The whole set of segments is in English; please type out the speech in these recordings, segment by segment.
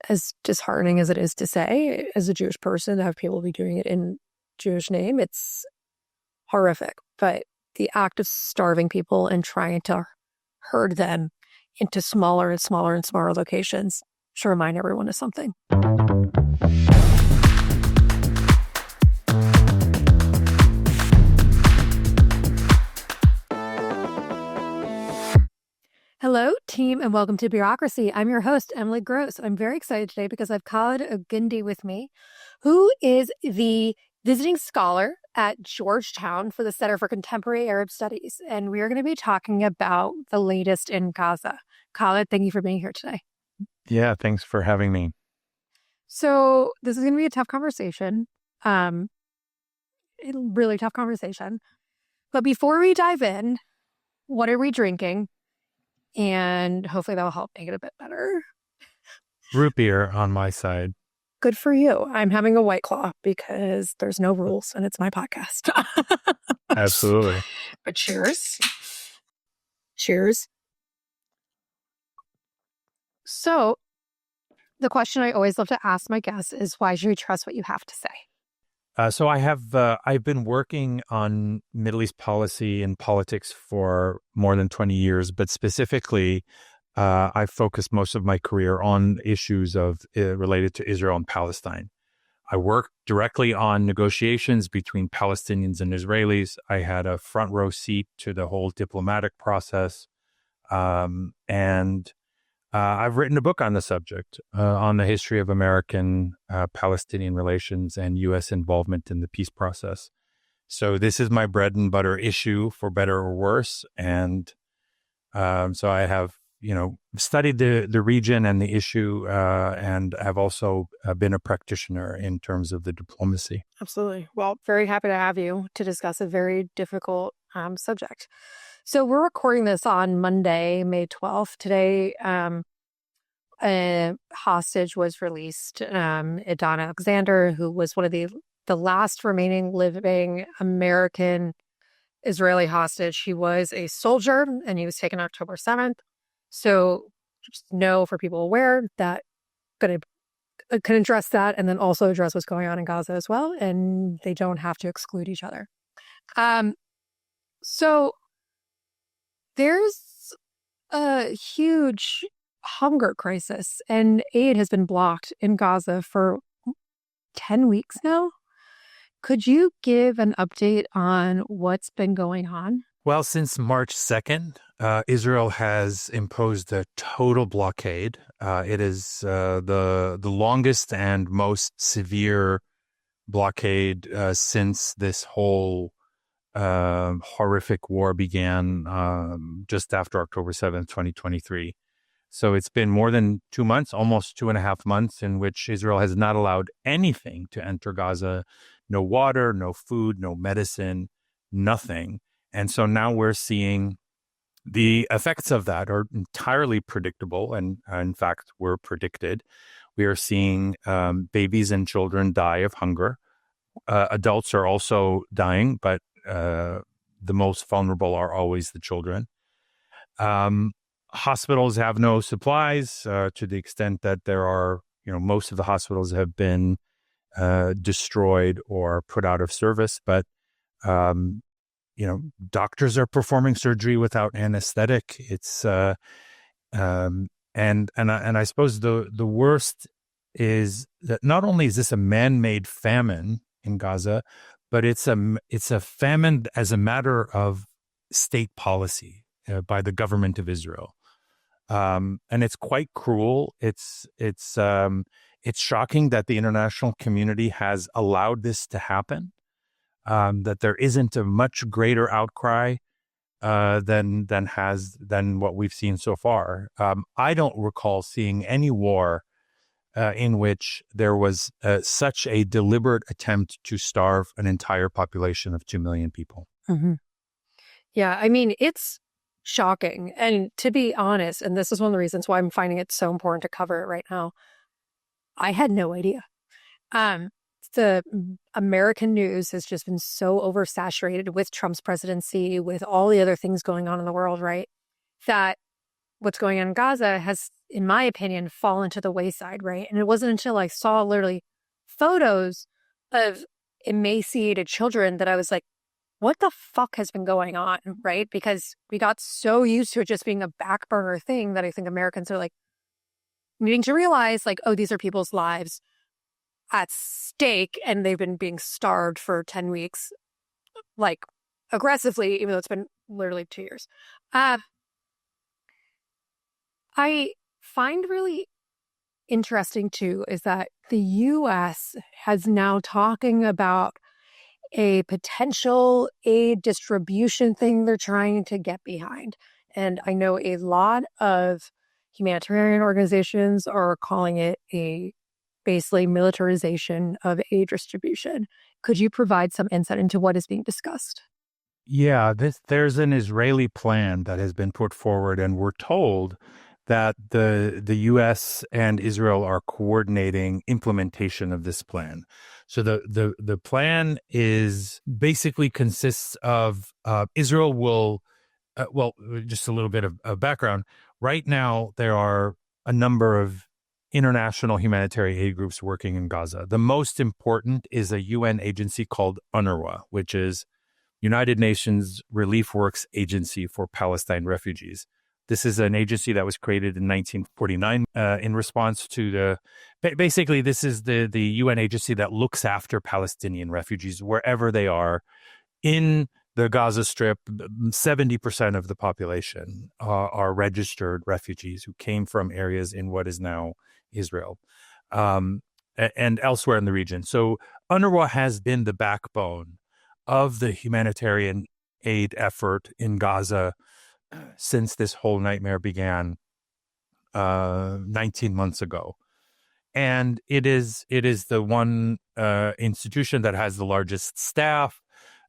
as disheartening as it is to say, as a Jewish person, to have people be doing it in Jewish name, it's horrific. But the act of starving people and trying to herd them into smaller and smaller and smaller locations should remind everyone of something. Hello, team, and welcome to Bureaucracy. I'm your host, Emily Gross. I'm very excited today because I have Khaled Elgindy with me, who is the visiting scholar at Georgetown for the Center for Contemporary Arab Studies. And we are going to be talking about the latest in Gaza. Khaled, thank you for being here today. Yeah, thanks for having me. So this is going to be a tough conversation, a really tough conversation. But before we dive in, what are we drinking? And hopefully that will help make it a bit better. Root beer on my side. Good for you. I'm having a White Claw because there's no rules and it's my podcast. Absolutely. But cheers. Cheers. So the question I always love to ask my guests is, why should we trust what you have to say? So I've been working on Middle East policy and politics for more than 20 years, but specifically, I focused most of my career on issues related to Israel and Palestine. I worked directly on negotiations between Palestinians and Israelis. I had a front row seat to the whole diplomatic process, and I've written a book on the subject, on the history of American Palestinian relations and U.S. involvement in the peace process. So this is my bread and butter issue, for better or worse. And so I have, studied the region and the issue, and I've also been a practitioner in terms of the diplomacy. Absolutely. Well, very happy to have you to discuss a very difficult subject. So we're recording this on Monday, May 12th. Today, a hostage was released, Adon Alexander, who was one of the last remaining living American Israeli hostage. He was a soldier and he was taken October 7th. So just know, for people aware, that can address that and then also address what's going on in Gaza as well. And they don't have to exclude each other. So there's a huge hunger crisis, and aid has been blocked in Gaza for 10 weeks now. Could you give an update on what's been going on? Well, since March 2nd, Israel has imposed a total blockade. It is the longest and most severe blockade since this whole horrific war began just after October 7th, 2023. So it's been more than 2 months, almost 2.5 months, in which Israel has not allowed anything to enter Gaza. No water, no food, no medicine, nothing. And so now we're seeing the effects of that are entirely predictable. And in fact, were predicted. We are seeing babies and children die of hunger. Adults are also dying, but the most vulnerable are always the children. Hospitals have no supplies to the extent that there are, most of the hospitals have been destroyed or put out of service. But, doctors are performing surgery without anesthetic. It's and I suppose the worst is that not only is this a man-made famine in Gaza, but it's a famine as a matter of state policy by the government of Israel. And it's quite cruel. It's shocking that the international community has allowed this to happen. That there isn't a much greater outcry than what we've seen so far. I don't recall seeing any war in which there was such a deliberate attempt to starve an entire population of 2 million people. Mm-hmm. Yeah, I mean, it's shocking. And to be honest, and this is one of the reasons why I'm finding it so important to cover it right now, I had no idea. The American news has just been so oversaturated with Trump's presidency, with all the other things going on in the world, right? That what's going on in Gaza has in my opinion, fallen to the wayside, right? And it wasn't until I saw literally photos of emaciated children that I was like, what the fuck has been going on, right? Because we got so used to it just being a back burner thing that I think Americans are like needing to realize, like, oh, these are people's lives at stake and they've been being starved for 10 weeks, like aggressively, even though it's been literally 2 years. I find really interesting too is that the US has now talking about a potential aid distribution thing they're trying to get behind. And I know a lot of humanitarian organizations are calling it a basically militarization of aid distribution. Could you provide some insight into what is being discussed? Yeah, there's an Israeli plan that has been put forward, and we're told that the U.S. and Israel are coordinating implementation of this plan. So the plan is basically consists of Israel will well, just a little bit of background. Right now, there are a number of international humanitarian aid groups working in Gaza. The most important is a UN agency called UNRWA, which is United Nations Relief Works Agency for Palestine Refugees. This is an agency that was created in 1949 in response to basically, this is the UN agency that looks after Palestinian refugees wherever they are in the Gaza Strip. 70% of the population are registered refugees who came from areas in what is now Israel and elsewhere in the region. So UNRWA has been the backbone of the humanitarian aid effort in Gaza since this whole nightmare began 19 months ago. And it is the one institution that has the largest staff,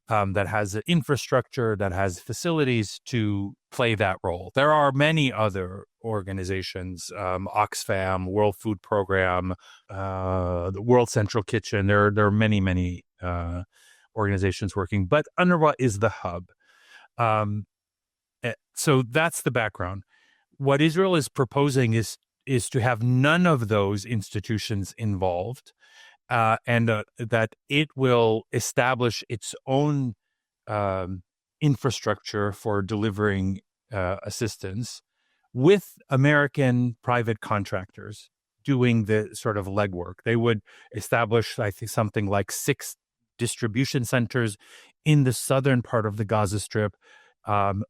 that has an infrastructure, that has facilities to play that role. There are many other organizations, Oxfam, World Food Program, the World Central Kitchen. There are many organizations working, but UNRWA is the hub. So that's the background. What Israel is proposing is to have none of those institutions involved, and that it will establish its own infrastructure for delivering assistance with American private contractors doing the sort of legwork. They would establish, I think, something like 6 distribution centers in the southern part of the Gaza Strip.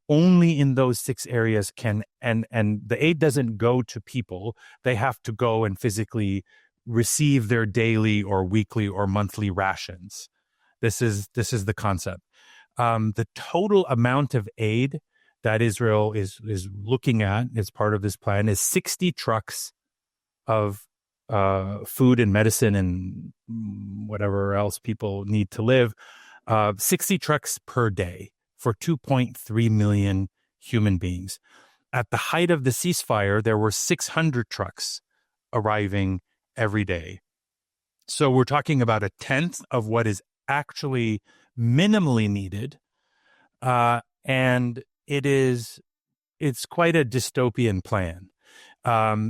Only in those 6 areas can, and the aid doesn't go to people. They have to go and physically receive their daily or weekly or monthly rations. This is the concept. The total amount of aid that Israel is looking at as part of this plan is 60 trucks of food and medicine and whatever else people need to live, 60 trucks per day for 2.3 million human beings. At the height of the ceasefire, there were 600 trucks arriving every day. So we're talking about a tenth of what is actually minimally needed. And it's quite a dystopian plan.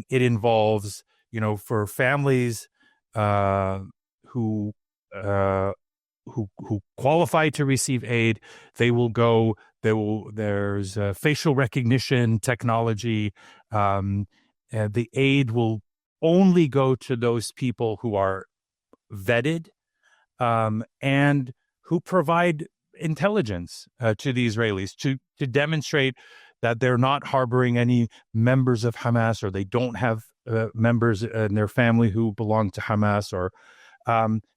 It involves, for families who qualify to receive aid, there's facial recognition technology. The aid will only go to those people who are vetted and who provide intelligence to the Israelis to demonstrate that they're not harboring any members of Hamas, or they don't have members in their family who belong to Hamas, or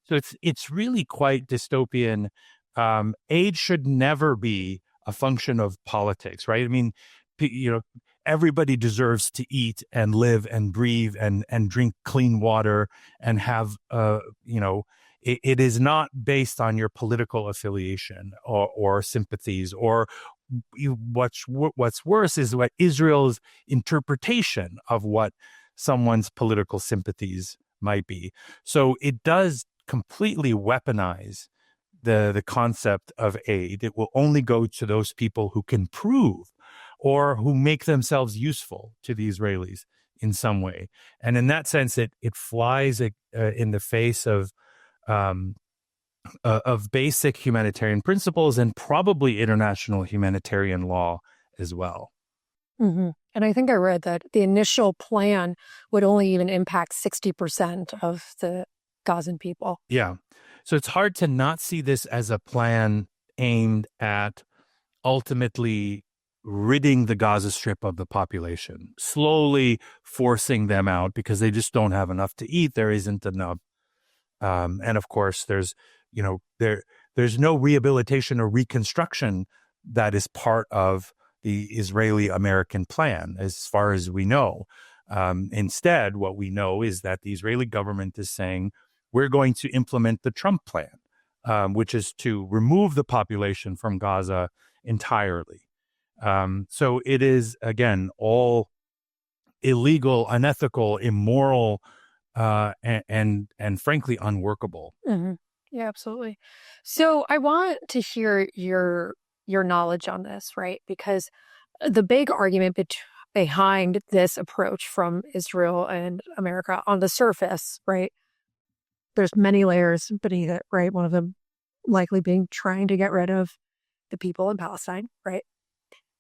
so it's really quite dystopian. Aid should never be a function of politics, right? I mean, everybody deserves to eat and live and breathe and drink clean water and have, it is not based on your political affiliation or sympathies, or what's worse is what Israel's interpretation of what someone's political sympathies might be. So it does completely weaponize the concept of aid. It will only go to those people who can prove or who make themselves useful to the Israelis in some way. And in that sense, it flies in the face um, of basic humanitarian principles and probably international humanitarian law as well. Mm-hmm. And I think I read that the initial plan would only even impact 60% of the Gazan people. Yeah. So it's hard to not see this as a plan aimed at ultimately ridding the Gaza Strip of the population, slowly forcing them out because they just don't have enough to eat. There isn't enough. And of course, there's no rehabilitation or reconstruction that is part of the Israeli-American plan, as far as we know. Instead, what we know is that the Israeli government is saying, we're going to implement the Trump plan, which is to remove the population from Gaza entirely. So it is, again, all illegal, unethical, immoral, and frankly unworkable. Mm-hmm. Yeah, absolutely. So I want to hear your knowledge on this, right? Because the big argument behind this approach from Israel and America on the surface, right? There's many layers beneath it, right? One of them likely being trying to get rid of the people in Palestine, right?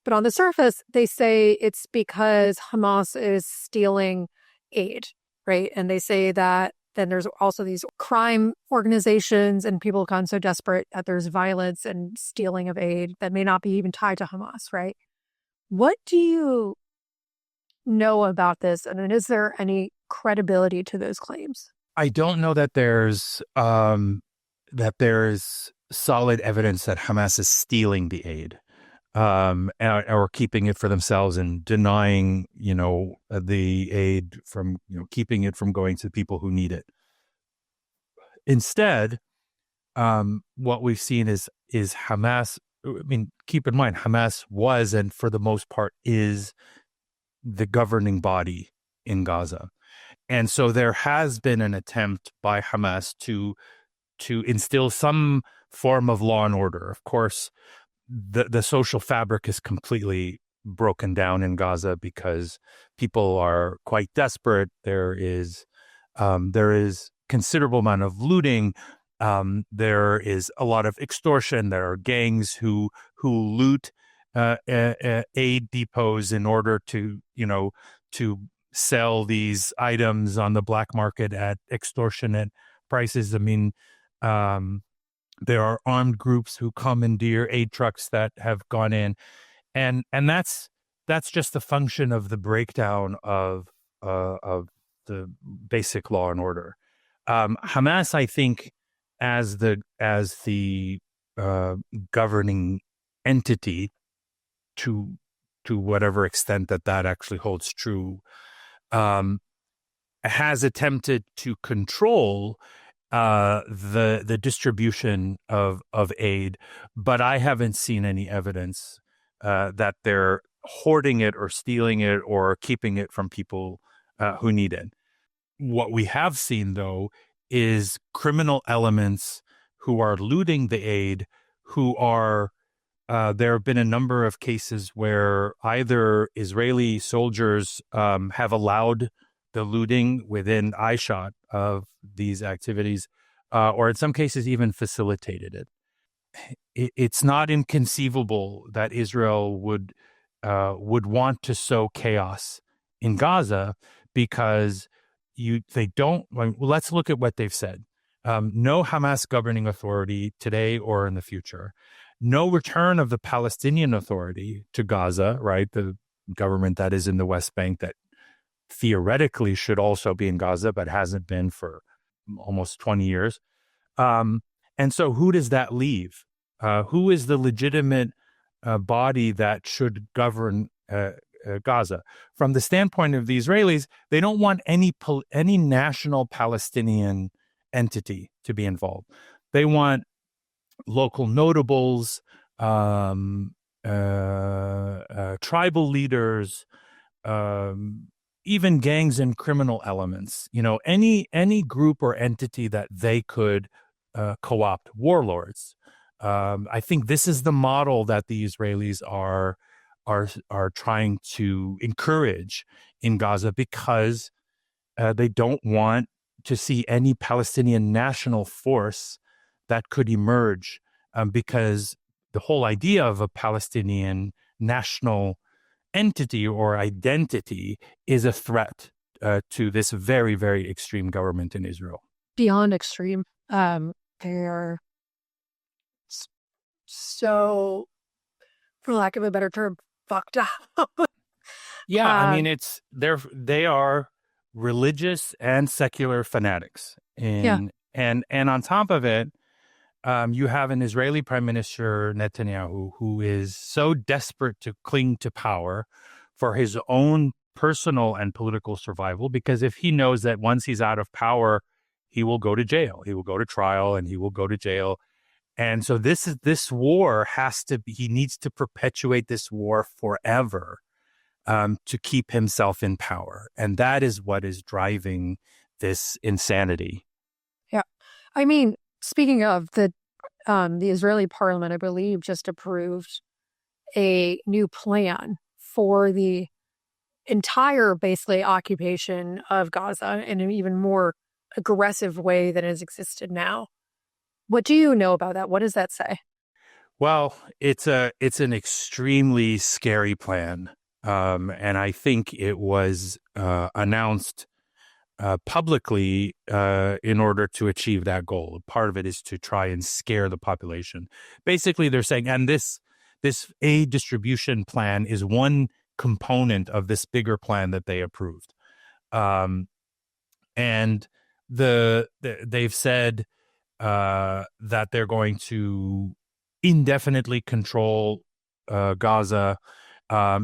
But on the surface, they say it's because Hamas is stealing aid, right? And they say that then there's also these crime organizations and people gone so desperate that there's violence and stealing of aid that may not be even tied to Hamas, right? What do you know about this? And is there any credibility to those claims? I don't know that there's solid evidence that Hamas is stealing the aid, or keeping it for themselves and denying, the aid from, keeping it from going to people who need it. Instead, what we've seen is Hamas. I mean, keep in mind, Hamas was, and for the most part is, the governing body in Gaza. And so there has been an attempt by Hamas to instill some form of law and order. Of course, the social fabric is completely broken down in Gaza because people are quite desperate. There is considerable amount of looting. There is a lot of extortion. There are gangs who loot aid depots in order to sell these items on the black market at extortionate prices. I mean, there are armed groups who commandeer aid trucks that have gone in, and that's just a function of the breakdown of the basic law and order. Hamas, I think, as the governing entity, to whatever extent that actually holds true, has attempted to control the distribution of aid, but I haven't seen any evidence that they're hoarding it or stealing it or keeping it from people who need it. What we have seen, though, is criminal elements who are looting the aid, who are there have been a number of cases where either Israeli soldiers have allowed the looting within eyeshot of these activities, or in some cases even facilitated it. It's not inconceivable that Israel would want to sow chaos in Gaza because they don't. Well, let's look at what they've said. No Hamas governing authority today or in the future. No return of the Palestinian Authority to Gaza, right? The government that is in the West Bank that theoretically should also be in Gaza, but hasn't been for almost 20 years. And so who does that leave? Who is the legitimate body that should govern Gaza? From the standpoint of the Israelis, they don't want any national Palestinian entity to be involved. They want local notables, tribal leaders, even gangs and criminal elements. Any group or entity that they could co-opt, warlords. I think this is the model that the Israelis are are trying to encourage in Gaza, because they don't want to see any Palestinian national force that could emerge, because the whole idea of a Palestinian national entity or identity is a threat to this very, very extreme government in Israel. Beyond extreme. They're so, for lack of a better term, fucked up. Yeah, I mean, they are religious and secular fanatics, Yeah. and on top of it, you have an Israeli Prime Minister Netanyahu who is so desperate to cling to power for his own personal and political survival, because if he knows that once he's out of power, he will go to jail, he will go to trial, and he will go to jail. And so this war has to be, he needs to perpetuate this war forever, to keep himself in power. And that is what is driving this insanity. Yeah. I mean, speaking of the Israeli parliament, I believe, just approved a new plan for the entire, basically, occupation of Gaza in an even more aggressive way than has existed now. What do you know about that? What does that say? Well, it's an extremely scary plan, and I think it was announced publicly in order to achieve that goal. Part of it is to try and scare the population. Basically, they're saying, and this aid distribution plan is one component of this bigger plan that they approved, and they've said that they're going to indefinitely control Gaza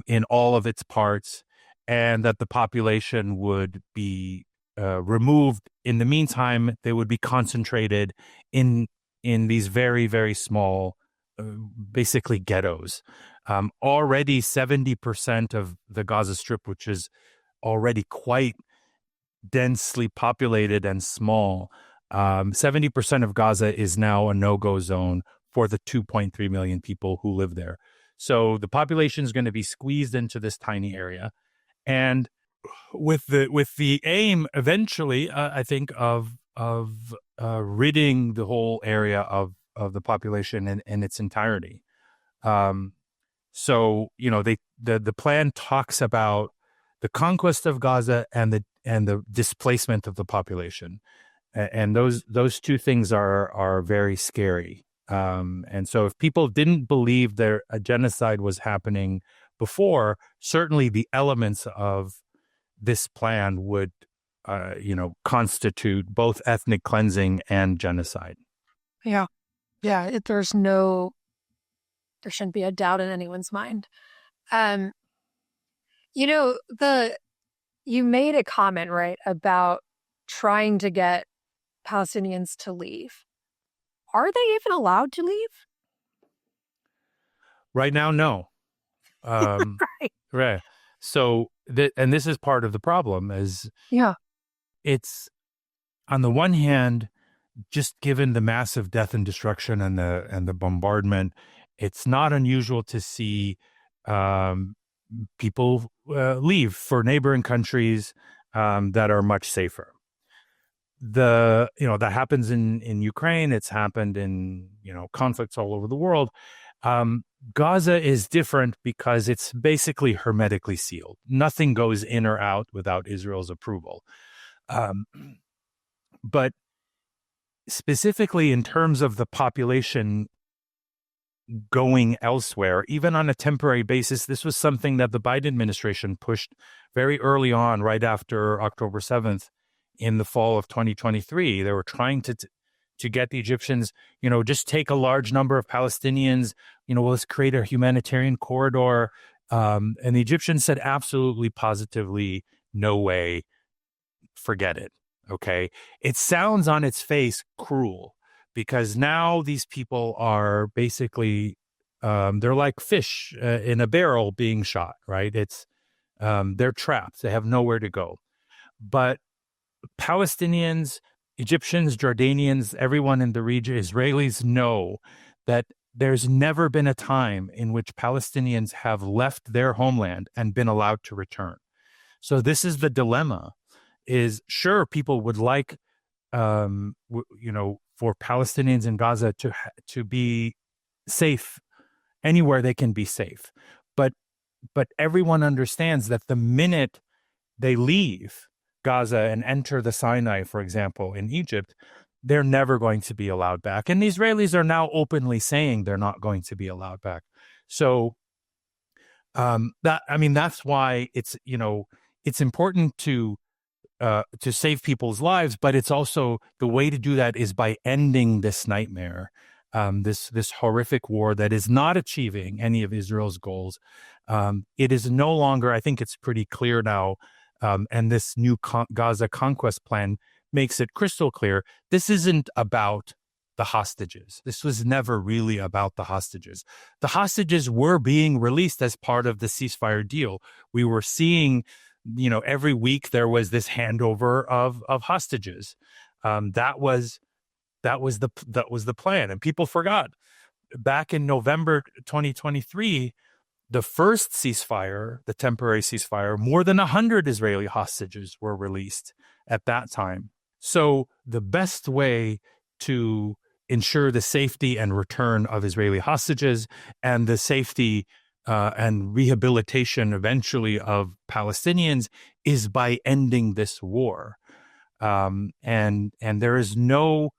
in all of its parts, and that the population would be removed. In the meantime, they would be concentrated in these very, very small, basically ghettos. Already 70% of the Gaza Strip, which is already quite densely populated and small, 70% of Gaza is now a no-go zone for the 2.3 million people who live there. So the population is going to be squeezed into this tiny area, and with the aim eventually, I think, of ridding the whole area of the population in its entirety. So the plan talks about the conquest of Gaza and the displacement of the population, and those two things are very scary. And so if people didn't believe a genocide was happening before, certainly the elements of this plan would, constitute both ethnic cleansing and genocide. Yeah. Yeah. There shouldn't be a doubt in anyone's mind. You made a comment, right, about trying to get Palestinians to leave. Are they even allowed to leave? Right now, no. Right. Right. So, and this is part of the problem, is it's, on the one hand, just given the massive death and destruction and the bombardment, it's not unusual to see people leave for neighboring countries that are much safer. That happens in Ukraine. It's happened in conflicts all over the world. Gaza is different because it's basically hermetically sealed. Nothing goes in or out without Israel's approval. But specifically in terms of the population going elsewhere, even on a temporary basis, this was something that the Biden administration pushed very early on, right after October 7th in the fall of 2023. They were trying to get the Egyptians, just take a large number of Palestinians, let's create a humanitarian corridor. And the Egyptians said absolutely, positively, no way, forget it. Okay. It sounds on its face cruel, because now these people are basically, they're like fish in a barrel being shot, right? They're trapped. They have nowhere to go. But Palestinians, Egyptians, Jordanians, everyone in the region, Israelis know that there's never been a time in which Palestinians have left their homeland and been allowed to return. So this is the dilemma: is sure people would like, for Palestinians in Gaza to be safe anywhere they can be safe, but everyone understands that the minute they leave Gaza and enter the Sinai, for example, in Egypt, they're never going to be allowed back. And the Israelis are now openly saying they're not going to be allowed back. So that's why it's important to save people's lives, but it's also, the way to do that is by ending this nightmare, this horrific war that is not achieving any of Israel's goals. It is no longer, I think it's pretty clear now, and this new Gaza conquest plan makes it crystal clear, this isn't about the hostages. This was never really about the hostages. The hostages were being released as part of the ceasefire deal. We were seeing, every week there was this handover of hostages. That was the plan, and people forgot. Back in November 2023, the first ceasefire, the temporary ceasefire, more than 100 Israeli hostages were released at that time. So the best way to ensure the safety and return of Israeli hostages and the safety and rehabilitation eventually of Palestinians is by ending this war. And there is no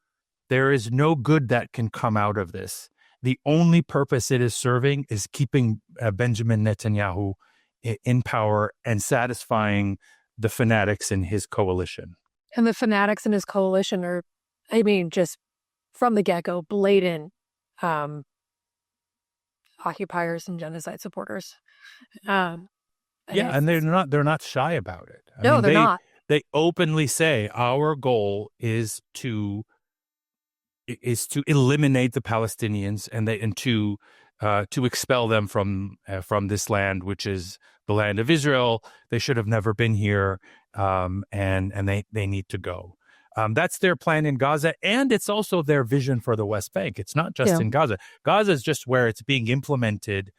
good that can come out of this. The only purpose it is serving is keeping Benjamin Netanyahu in power and satisfying the fanatics in his coalition. And the fanatics in his coalition are, just from the get-go, blatant occupiers and genocide supporters. And they're not shy about it. They're not. They openly say our goal is to eliminate the Palestinians and to expel them from this land, which is the land of Israel. They should have never been here, and they need to go. That's their plan in Gaza, and it's also their vision for the West Bank. It's not just in Gaza. Gaza is just where it's being implemented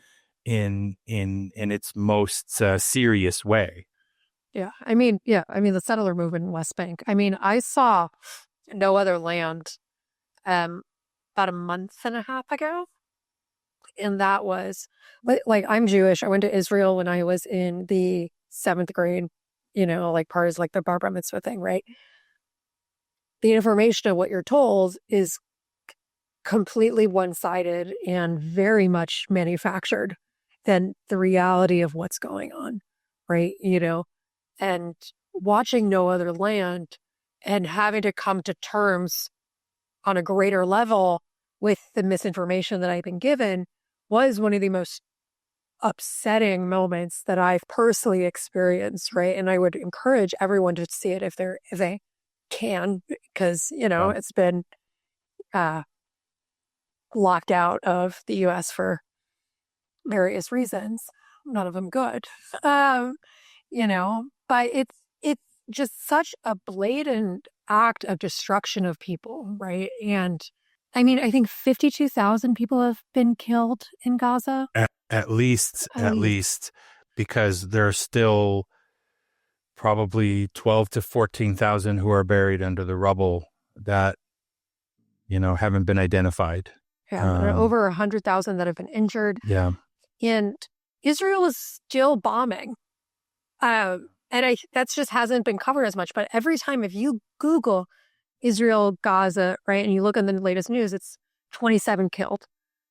in its most serious way. Yeah, the settler movement in West Bank. I saw no other land about a month and a half ago, and that was like, I'm Jewish. I went to Israel when I was in the 7th grade. Part is like the bar mitzvah thing, right? The information of what you're told is completely one-sided and very much manufactured than the reality of what's going on, right? And watching No Other Land and having to come to terms on a greater level with the misinformation that I've been given was one of the most upsetting moments that I've personally experienced, right? And I would encourage everyone to see it if they can, because it's been locked out of the U.S. for various reasons, none of them good. But it's just such a blatant act of destruction of people, right? And I think 52,000 people have been killed in Gaza. At least, because there are still probably 12 to 14,000 who are buried under the rubble that, haven't been identified. Yeah, there are over 100,000 that have been injured. Yeah. And Israel is still bombing. And that just hasn't been covered as much. But every time, if you Google Israel, Gaza, right, and you look at the latest news, it's 27 killed,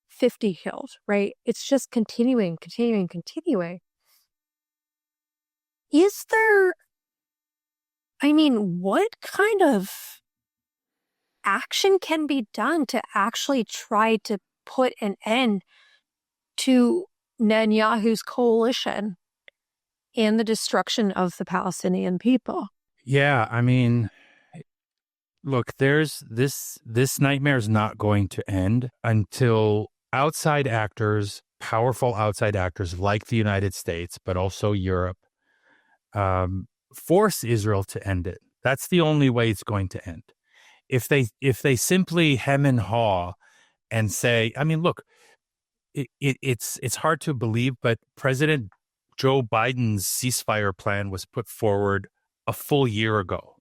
50 killed, right? It's just continuing. Is there, what kind of action can be done to actually try to put an end to Netanyahu's coalition and the destruction of the Palestinian people? Yeah, look, there's this nightmare is not going to end until outside actors, powerful outside actors like the United States, but also Europe, force Israel to end it. That's the only way it's going to end. If they simply hem and haw and say, look, it's hard to believe, but President Joe Biden's ceasefire plan was put forward a full year ago.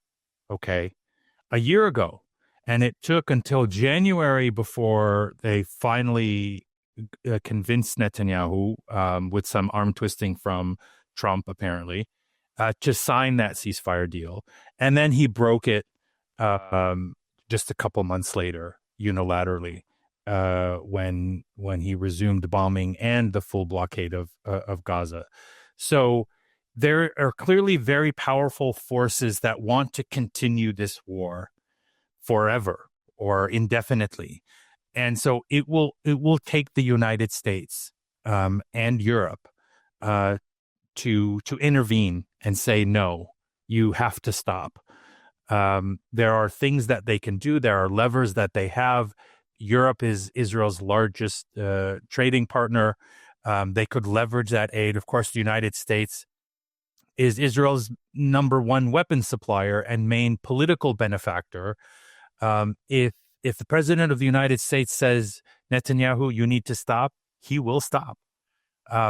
Okay, a year ago, and it took until January before they finally convinced Netanyahu, with some arm twisting from Trump, apparently, to sign that ceasefire deal. And then he broke it just a couple months later, unilaterally, when he resumed bombing and the full blockade of Gaza. So there are clearly very powerful forces that want to continue this war forever or indefinitely. And so it will take the United States and Europe to intervene and say, no, you have to stop. There are things that they can do. There are levers that they have. Europe is Israel's largest trading partner. They could leverage that aid. Of course, the United States is Israel's number one weapons supplier and main political benefactor. If the president of the United States says, Netanyahu, you need to stop, he will stop.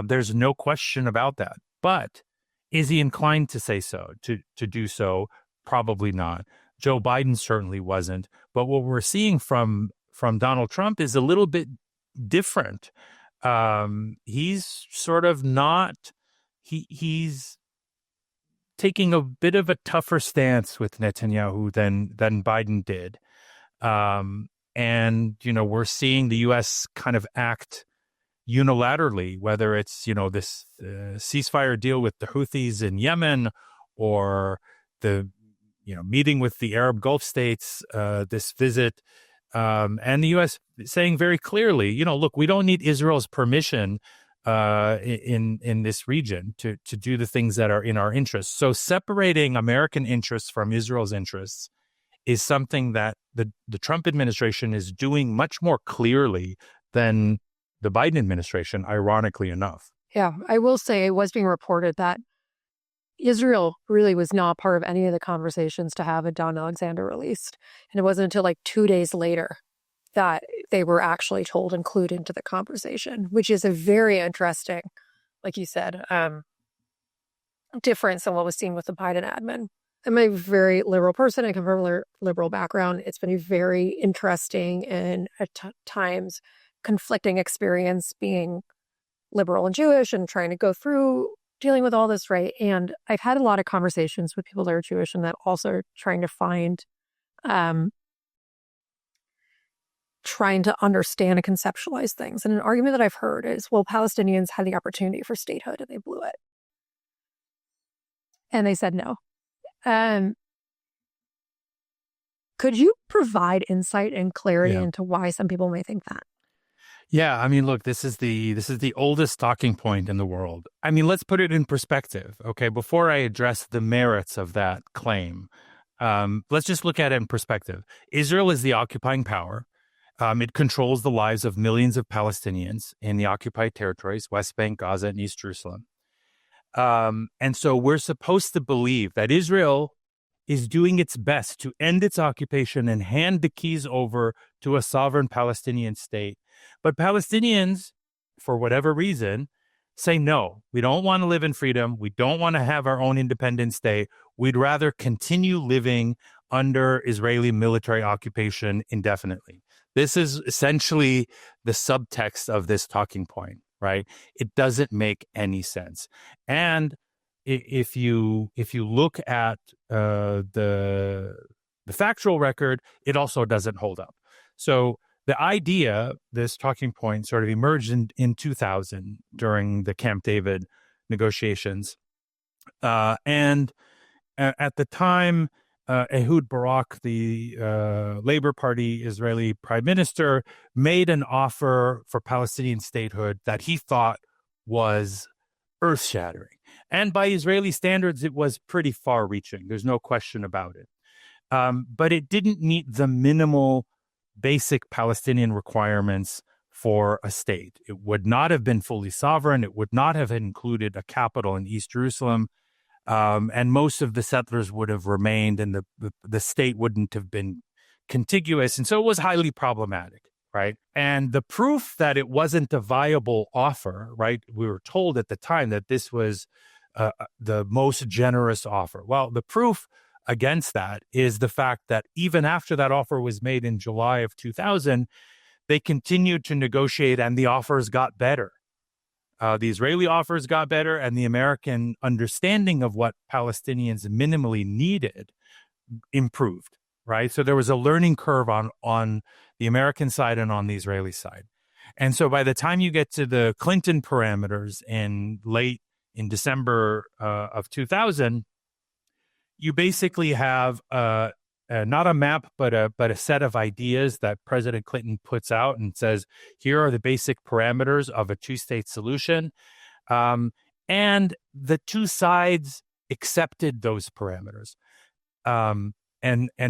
There's no question about that. But is he inclined to say so, to do so? Probably not. Joe Biden certainly wasn't. But what we're seeing from Donald Trump is a little bit different. He's sort of not, he's taking a bit of a tougher stance with Netanyahu than Biden did. And, we're seeing the U.S. kind of act unilaterally, whether it's, this ceasefire deal with the Houthis in Yemen or the, meeting with the Arab Gulf states, this visit, and the U.S. saying very clearly, look, we don't need Israel's permission in this region to do the things that are in our interests. So separating American interests from Israel's interests is something that the Trump administration is doing much more clearly than the Biden administration, ironically enough. Yeah, I will say it was being reported that Israel really was not part of any of the conversations to have a Don Alexander released. And it wasn't until like 2 days later that they were actually told include into the conversation, which is a very interesting, like you said, difference than what was seen with the Biden admin. I'm a very liberal person. I come from a liberal background. It's been a very interesting and at times conflicting experience being liberal and Jewish and trying to go through dealing with all this, right? And I've had a lot of conversations with people that are Jewish and that also are trying to find, trying to understand and conceptualize things. And an argument that I've heard is, well, Palestinians had the opportunity for statehood and they blew it. And they said no. Could you provide insight and clarity into why some people may think that? Yeah, I mean, look, this is the oldest talking point in the world. I mean, let's put it in perspective, okay? Before I address the merits of that claim, let's just look at it in perspective. Israel is the occupying power. It controls the lives of millions of Palestinians in the occupied territories, West Bank, Gaza, and East Jerusalem. And so we're supposed to believe that Israel is doing its best to end its occupation and hand the keys over to a sovereign Palestinian state. But Palestinians, for whatever reason, say, no, we don't want to live in freedom. We don't want to have our own independent state. We'd rather continue living under Israeli military occupation indefinitely. This is essentially the subtext of this talking point, right? It doesn't make any sense. And if you look at the factual record, it also doesn't hold up. So the idea, this talking point, sort of emerged in 2000 during the Camp David negotiations. And at the time, Ehud Barak, the Labor Party Israeli prime minister, made an offer for Palestinian statehood that he thought was earth-shattering. And by Israeli standards, it was pretty far-reaching. There's no question about it. But it didn't meet the minimal basic Palestinian requirements for a state. It would not have been fully sovereign. It would not have included a capital in East Jerusalem. And most of the settlers would have remained and the state wouldn't have been contiguous. And so it was highly problematic. right? And the proof that it wasn't a viable offer, right? We were told at the time that this was the most generous offer. Well, the proof against that is the fact that even after that offer was made in July of 2000, they continued to negotiate and the offers got better. The Israeli offers got better, and the American understanding of what Palestinians minimally needed improved, right? So there was a learning curve on the American side and on the Israeli side. And so by the time you get to the Clinton parameters in December of 2000, you basically have not a map, but a set of ideas that President Clinton puts out and says, here are the basic parameters of a two-state solution. And the two sides accepted those parameters. And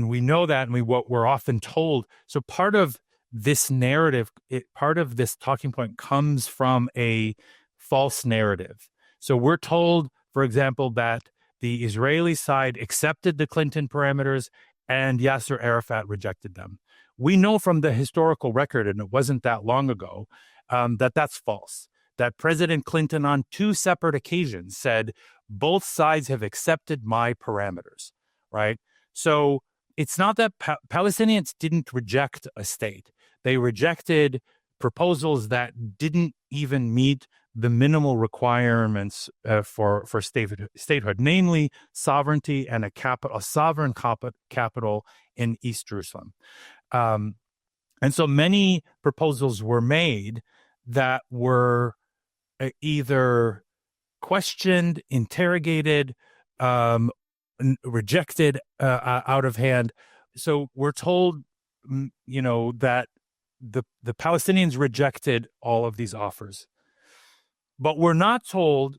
we know that, and what we're often told. So part of this narrative, part of this talking point comes from a false narrative. So we're told, for example, that the Israeli side accepted the Clinton parameters and Yasser Arafat rejected them. We know from the historical record, and it wasn't that long ago, that that's false. That President Clinton on two separate occasions said, both sides have accepted my parameters, right? So it's not that Palestinians didn't reject a state. They rejected proposals that didn't even meet the minimal requirements for statehood, namely sovereignty and a sovereign capital in East Jerusalem. And so many proposals were made that were either questioned, interrogated, rejected out of hand. So we're told, that the Palestinians rejected all of these offers. But we're not told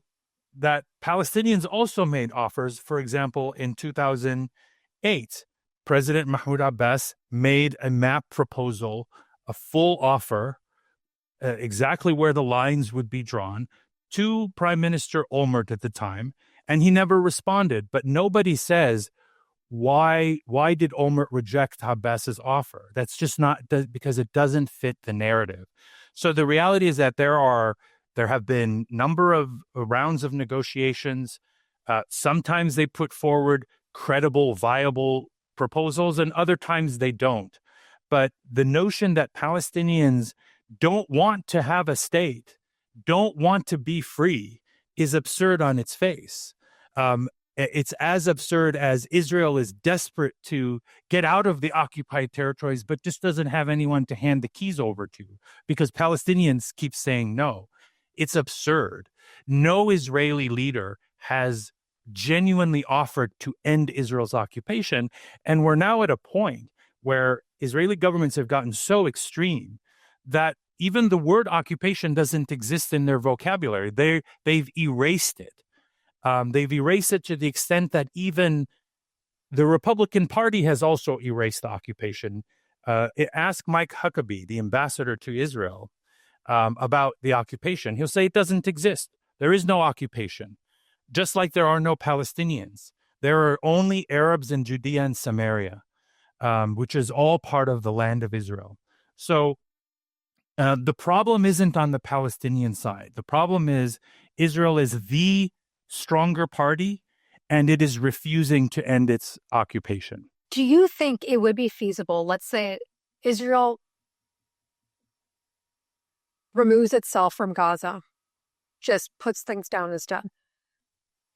that Palestinians also made offers. For example, in 2008, President Mahmoud Abbas made a map proposal, a full offer, exactly where the lines would be drawn, to Prime Minister Olmert at the time, and he never responded. But nobody says, why did Olmert reject Abbas's offer? That's just not because it doesn't fit the narrative. So the reality is that there have been number of rounds of negotiations. Sometimes they put forward credible, viable proposals, and other times they don't. But the notion that Palestinians don't want to have a state, don't want to be free, is absurd on its face. It's as absurd as Israel is desperate to get out of the occupied territories, but just doesn't have anyone to hand the keys over to because Palestinians keep saying no. It's absurd. No Israeli leader has genuinely offered to end Israel's occupation. And we're now at a point where Israeli governments have gotten so extreme that even the word occupation doesn't exist in their vocabulary. They've erased it. They've erased it to the extent that even the Republican Party has also erased the occupation. Ask Mike Huckabee, the ambassador to Israel, about the occupation. He'll say it doesn't exist. There is no occupation, just like there are no Palestinians. There are only Arabs in Judea and Samaria, which is all part of the land of Israel. So the problem isn't on the Palestinian side. The problem is Israel is the stronger party, and it is refusing to end its occupation. Do you think it would be feasible, let's say Israel removes itself from Gaza, just puts things down as done,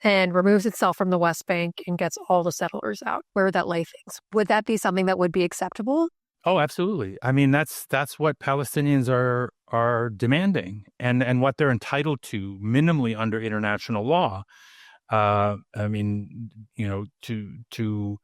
and removes itself from the West Bank and gets all the settlers out? Where would that lay things? Would that be something that would be acceptable? Oh, absolutely. I mean, that's what Palestinians are demanding and what they're entitled to minimally under international law. I mean, to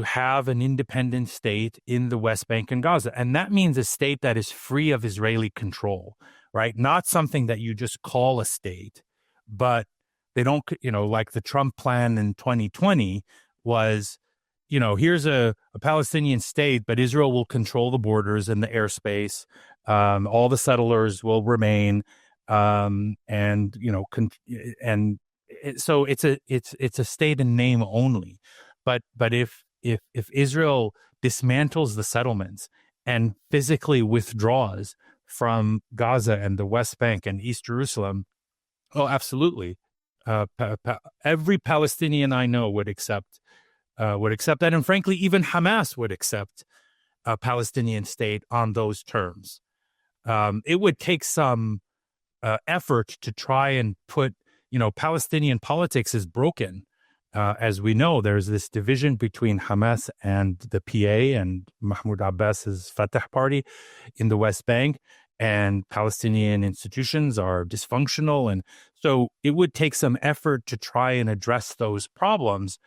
have an independent state in the West Bank and Gaza. And that means a state that is free of Israeli control, right? Not something that you just call a state, but they don't, like the Trump plan in 2020 was, here's a Palestinian state, but Israel will control the borders and the airspace. All the settlers will remain. So it's a state in name only. But if Israel dismantles the settlements and physically withdraws from Gaza and the West Bank and East Jerusalem, oh, absolutely. Every Palestinian I know would accept that, and frankly, even Hamas would accept a Palestinian state on those terms. It would take some effort to try and put, Palestinian politics is broken. As we know, there's this division between Hamas and the PA and Mahmoud Abbas's Fatah party in the West Bank, and Palestinian institutions are dysfunctional. And so it would take some effort to try and address those problems.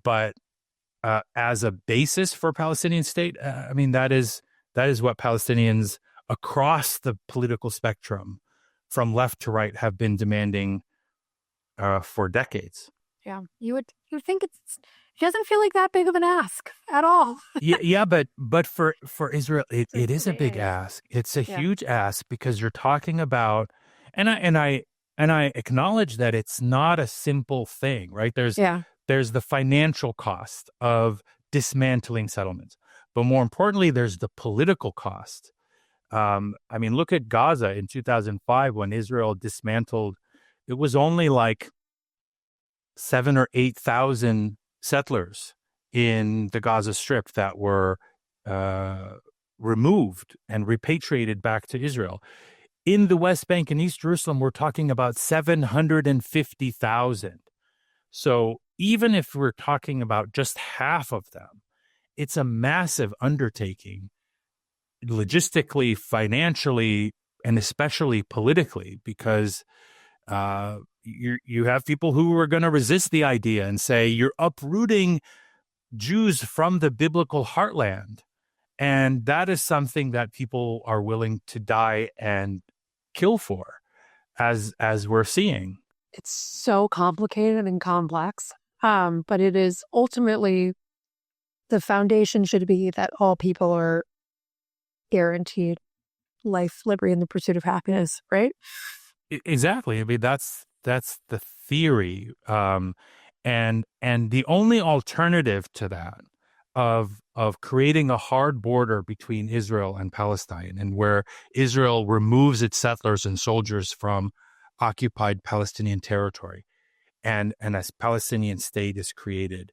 But as a basis for Palestinian state, that is what Palestinians across the political spectrum, from left to right, have been demanding for decades. Yeah, you think it doesn't feel like that big of an ask at all. yeah, but for Israel, it is a big ask. It's a huge ask, because you're talking about, and I acknowledge that it's not a simple thing, right? There's the financial cost of dismantling settlements, but more importantly, there's the political cost. Look at Gaza in 2005 when Israel dismantled. It was only like 7,000 or 8,000 settlers in the Gaza Strip that were removed and repatriated back to Israel. In the West Bank and East Jerusalem, we're talking about 750,000. So even if we're talking about just half of them, it's a massive undertaking, logistically, financially, and especially politically, because you have people who are going to resist the idea and say you're uprooting Jews from the biblical heartland. And that is something that people are willing to die and kill for, as we're seeing. It's so complicated and complex, but it is ultimately, the foundation should be that all people are guaranteed life, liberty, and the pursuit of happiness, right? Exactly. That's the theory, and the only alternative to that of creating a hard border between Israel and Palestine, and where Israel removes its settlers and soldiers from occupied Palestinian territory, and a Palestinian state is created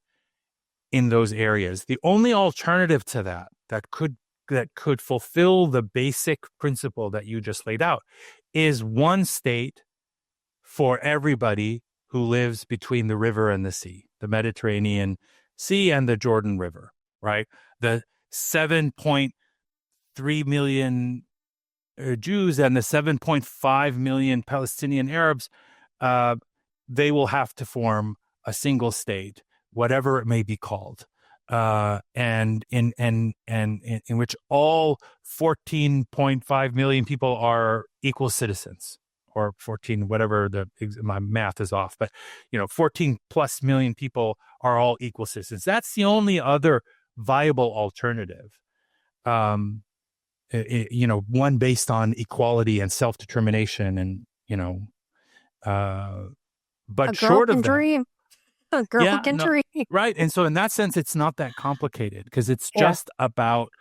in those areas. The only alternative to that could fulfill the basic principle that you just laid out is one state for everybody who lives between the river and the sea, the Mediterranean Sea and the Jordan River, right? The 7.3 million Jews and the 7.5 million Palestinian Arabs, they will have to form a single state, whatever it may be called, and in which all 14.5 million people are equal citizens, or 14, whatever my math is off, but 14 plus million people are all equal citizens. That's the only other viable alternative. One based on equality and self-determination, and but short of that, a girl can dream, right? And so in that sense, it's not that complicated, because it's just about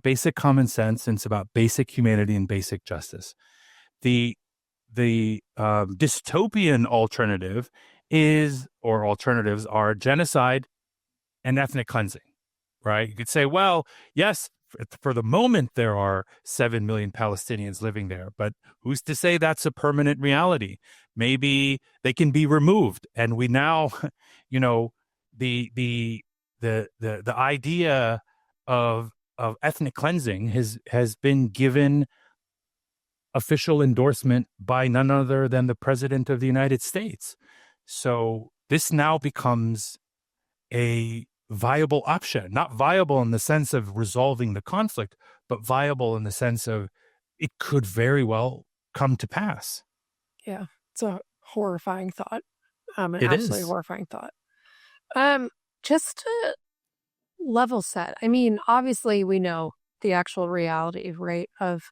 basic common sense, and it's about basic humanity and basic justice. The dystopian alternative alternatives are genocide and ethnic cleansing, right? You could say, well, yes, for the moment there are 7 million Palestinians living there, but who's to say that's a permanent reality? Maybe they can be removed, and we now, the idea of ethnic cleansing has been given official endorsement by none other than the President of the United States. So this now becomes a viable option, not viable in the sense of resolving the conflict, but viable in the sense of it could very well come to pass. Yeah, it's a horrifying thought. An it absolutely is. horrifying thought. Just to level set, obviously we know the actual reality, right, of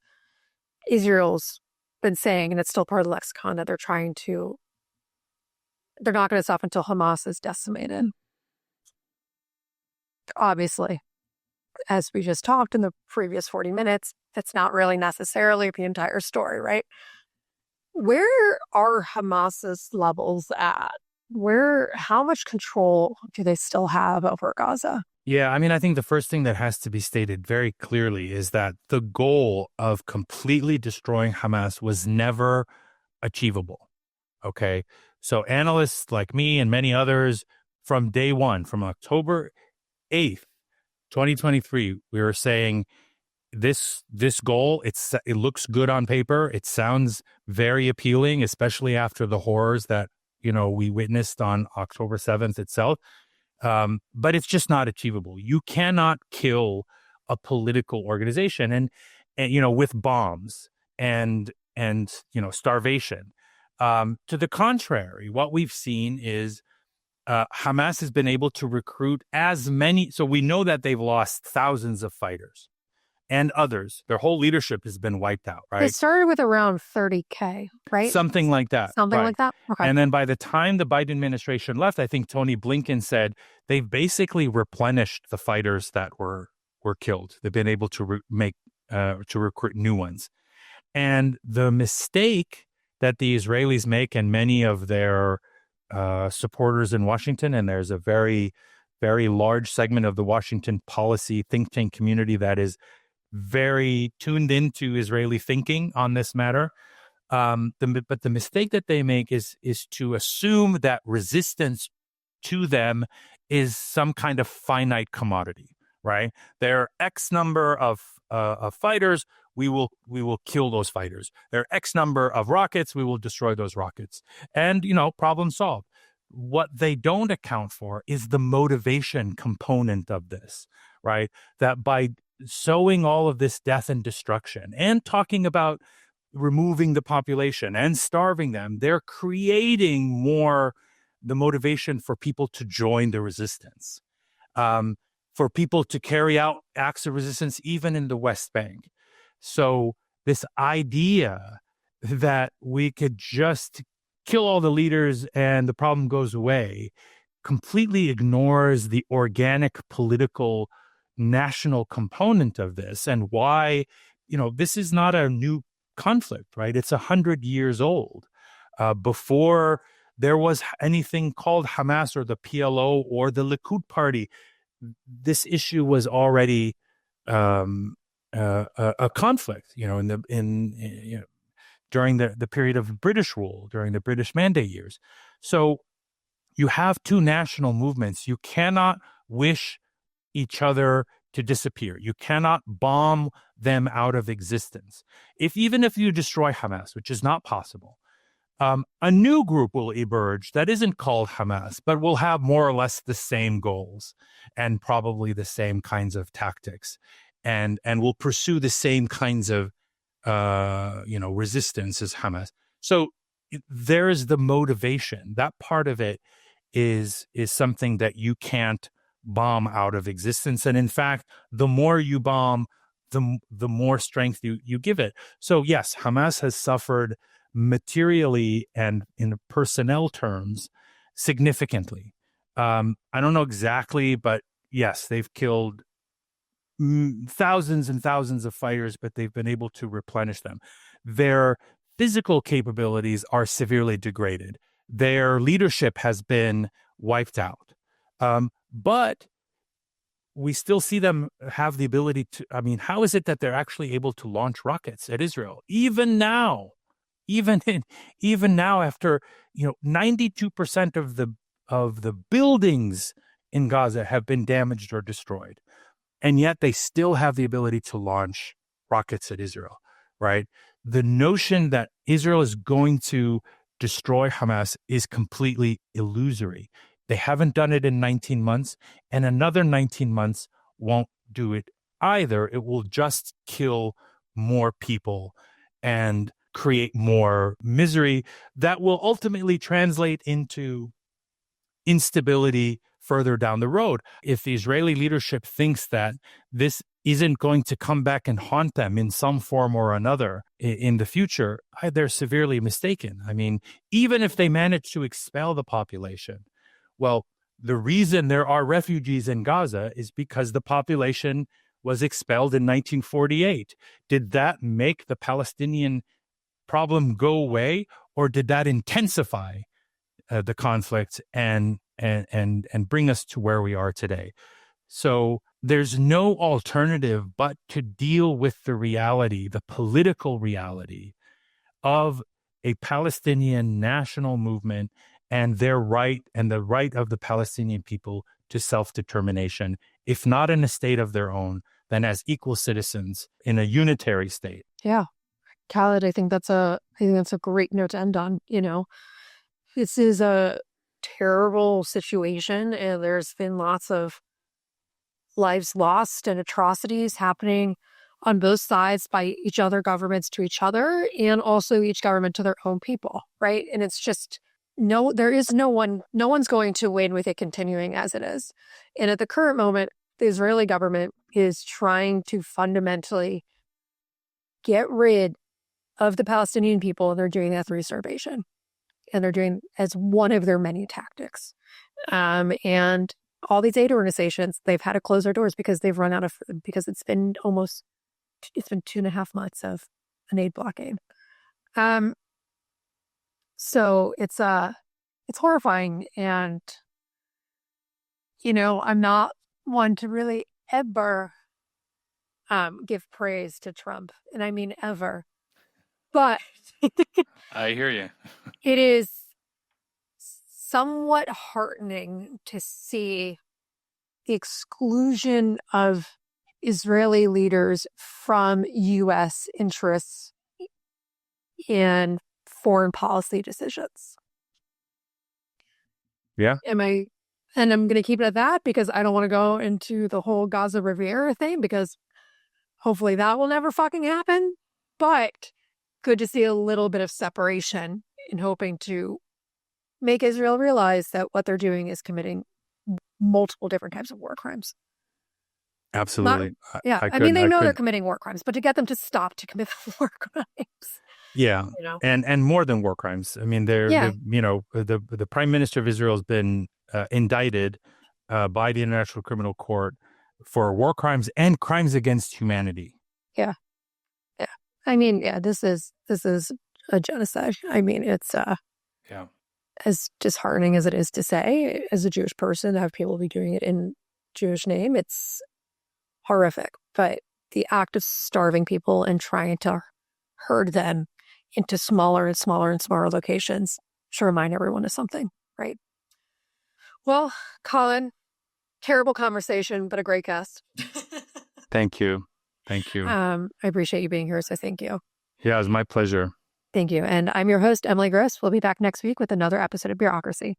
Israel's been saying, and it's still part of the lexicon, that they're not going to stop until Hamas is decimated. Obviously. as we just talked in the previous 40 minutes, that's not really necessarily the entire story, right? Where are Hamas's levels at? How much control do they still have over Gaza? Yeah, I mean, I think the first thing that has to be stated very clearly is that the goal of completely destroying Hamas was never achievable. Okay. So analysts like me and many others from day one, from October 8th, 2023, we were saying this goal, it looks good on paper. It sounds very appealing, especially after the horrors that, we witnessed on October 7th itself. But it's just not achievable. You cannot kill a political organization and with bombs and starvation. To the contrary, what we've seen is Hamas has been able to recruit as many. So we know that they've lost thousands of fighters and others. Their whole leadership has been wiped out, right? It started with around 30K, right? Something like that. Something like that? Okay. And then by the time the Biden administration left, I think Tony Blinken said they've basically replenished the fighters that were killed. They've been able to recruit new ones. And the mistake that the Israelis make, and many of their supporters in Washington, and there's a very, very large segment of the Washington policy think tank community that is very tuned into Israeli thinking on this matter. But the mistake that they make is to assume that resistance to them is some kind of finite commodity, right? There are X number of fighters. We will kill those fighters. There are X number of rockets. We will destroy those rockets. And, problem solved. What they don't account for is the motivation component of this, right? That by sowing all of this death and destruction and talking about removing the population and starving them, they're creating more the motivation for people to join the resistance, for people to carry out acts of resistance even in the West Bank. So this idea that we could just kill all the leaders and the problem goes away completely ignores the organic political national component of this and why, this is not a new conflict, right? It's 100 years old. Before there was anything called Hamas or the PLO or the Likud party, this issue was already a conflict, during the period of British rule, during the British Mandate years. So you have two national movements. You cannot wish each other to disappear. You cannot bomb them out of existence. Even if you destroy Hamas, which is not possible, a new group will emerge that isn't called Hamas, but will have more or less the same goals and probably the same kinds of tactics, and will pursue the same kinds of resistance as Hamas. So there is the motivation. That part of it is something that you can't bomb out of existence. And in fact, the more you bomb, the more strength you give it. So yes, Hamas has suffered materially and in personnel terms significantly. I don't know exactly, but yes, they've killed thousands and thousands of fighters, but they've been able to replenish them. Their physical capabilities are severely degraded. Their leadership has been wiped out. But we still see them have the ability to, how is it that they're actually able to launch rockets at Israel? Even now, after, 92% of the buildings in Gaza have been damaged or destroyed. And yet they still have the ability to launch rockets at Israel, right? The notion that Israel is going to destroy Hamas is completely illusory. They haven't done it in 19 months, and another 19 months won't do it either. It will just kill more people and create more misery that will ultimately translate into instability further down the road. If the Israeli leadership thinks that this isn't going to come back and haunt them in some form or another in the future, they're severely mistaken. Even if they manage to expel the population, well, the reason there are refugees in Gaza is because the population was expelled in 1948. Did that make the Palestinian problem go away, or did that intensify the conflict and bring us to where we are today? So there's no alternative but to deal with the reality, the political reality of a Palestinian national movement and their right and the right of the Palestinian people to self-determination, if not in a state of their own, then as equal citizens in a unitary state. Yeah. Khaled, I think that's a great note to end on. This is a terrible situation, and there's been lots of lives lost and atrocities happening on both sides by each other governments to each other, and also each government to their own people, right? And it's just no one's going to win with it continuing as it is. And at the current moment, the Israeli government is trying to fundamentally get rid of the Palestinian people, and they're doing that through starvation. And they're doing as one of their many tactics. And all these aid organizations, they've had to close their doors because they've run out of food, because it's been 2.5 months of an aid blockade. So it's horrifying. And, I'm not one to really ever give praise to Trump. And I mean ever. But I hear you. It is somewhat heartening to see the exclusion of Israeli leaders from U.S. interests in foreign policy decisions. Yeah. And I'm going to keep it at that, because I don't want to go into the whole Gaza Riviera thing, because hopefully that will never fucking happen. But good to see a little bit of separation, in hoping to make Israel realize that what they're doing is committing multiple different types of war crimes. Absolutely. They know they're committing war crimes, but to get them to stop to commit war crimes. Yeah. And more than war crimes. I mean, the Prime Minister of Israel has been indicted by the International Criminal Court for war crimes and crimes against humanity. Yeah. Yeah. I mean, this is a genocide. I mean, it's as disheartening as it is to say, as a Jewish person, to have people be doing it in Jewish name. It's horrific. But the act of starving people and trying to herd them into smaller and smaller and smaller locations should remind everyone of something, right? Well, Colin, terrible conversation, but a great guest. Thank you. I appreciate you being here, so thank you. Yeah, it was my pleasure. Thank you. And I'm your host, Emily Gross. We'll be back next week with another episode of Bureaucracy.